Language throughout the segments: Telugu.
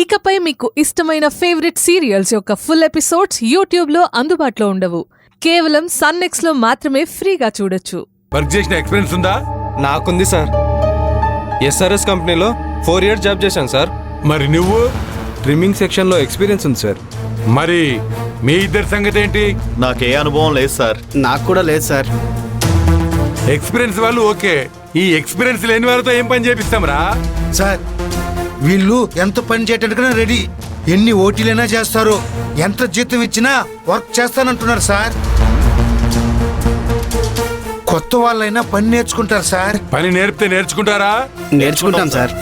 ఇకపై మీకు ఇష్టమైన ఫేవరెట్ సీరియల్స్ యొక్క ఫుల్ ఎపిసోడ్స్ యూట్యూబ్లో అందుబాటులో ఉండవు. కేవలం సన్నెక్స్లో మాత్రమే ఫ్రీగా చూడొచ్చు. వర్క్ చేసిన ఎక్స్పీరియన్స్ ఉందా? నాకుంది సార్. ఎస్ఆర్ఎస్ కంపెనీలో 4 years జాబ్ చేశాను సార్. మరి నువ్వు? ట్రిమ్మింగ్ సెక్షన్లో ఎక్స్పీరియన్స్ ఉంది సార్. మరి మీ ఇద్దరి సంగతి ఏంటి? నాకే అనుభవం లేదు సార్. నాకు కూడా లేదు సార్. ఎక్స్పీరియన్స్ వాళ్ళు ఓకే, ఈ ఎక్స్పీరియన్స్ లేని వాళ్ళతో ఏం పని చేపిస్తాంరా? సార్ వీళ్ళు ఎంత పని చేయటానికైనా రెడీ, ఎన్ని ఓటీలైనా చేస్తారు, ఎంత జీతం ఇచ్చినా వర్క్ చేస్తానంటున్నారు సార్. కొత్త వాళ్ళైనా పని నేర్చుకుంటారు సార్. పని నేర్పితే నేర్చుకుంటారా? నేర్చుకుంటాం సార్.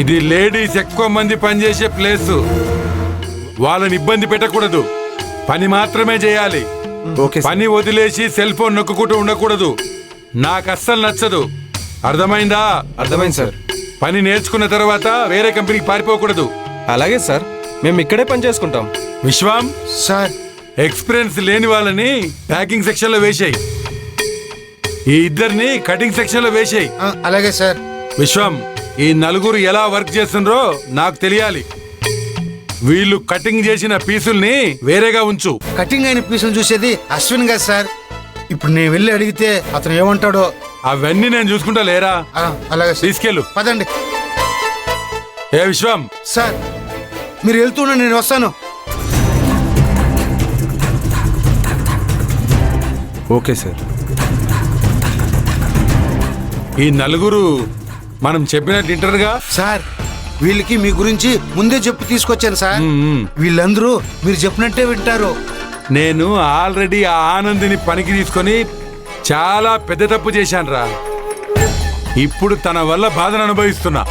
ఇది లేడీస్ ఎక్కువ మంది పనిచేసే ప్లేస్, వాళ్ళని ఇబ్బంది పెట్టకూడదు, పని మాత్రమే చేయాలి. Okay sir. పని వదిలేసి సెల్ ఫోన్ నొక్కుంటూ ఉండకూడదు, నాకు అస్సలు నచ్చదు. అర్థమైందా? అర్థమైంది సార్. పని నేర్చుకున్న తర్వాత వేరే కంపెనీకి పారిపోకూడదు. అలాగే సార్, మేము ఇక్కడే పని చేసుకుంటాం. విశ్వం, సార్ ఎక్స్పీరియన్స్ లేని వాళ్ళని ప్యాకింగ్ సెక్షన్ లో వేసేయి, ఈ ఇద్దరిని కటింగ్ సెక్షన్ లో వేసేయి. అలాగే సార్. విశ్వం, ఈ నలుగురు ఎలా వర్క్ చేస్తుండ్రో నాకు తెలియాలి. వీళ్ళు కటింగ్ చేసిన పీసుల్ని వేరేగా ఉంచు. కటింగ్ అయిన పీసులు చూసేది అశ్విన్ గారు సార్. ఇప్పుడు నేను వెళ్ళి అడిగితే అతను ఏమంటాడో. అవన్నీ నేను చూసుకుంటా లేరా? అలాగే సార్. తీసుకెళ్ళు. పదండి. ఏ విశ్వం, సార్ మీరు వెళ్తున్నా, నేను వస్తాను. Okay sir. ఈ నలుగురు మనం చెప్పినట్టు వింటారుగా? సార్ వీళ్ళకి మీ గురించి ముందే చెప్పి తీసుకొచ్చాను సార్. వీళ్ళందరూ మీరు చెప్పినట్టే వింటారు. నేను ఆల్రెడీ ఆ ఆనందిని పనికి తీసుకొని చాలా పెద్ద తప్పు చేశాను రా. ఇప్పుడు తన వల్ల బాధను అనుభవిస్తున్నా.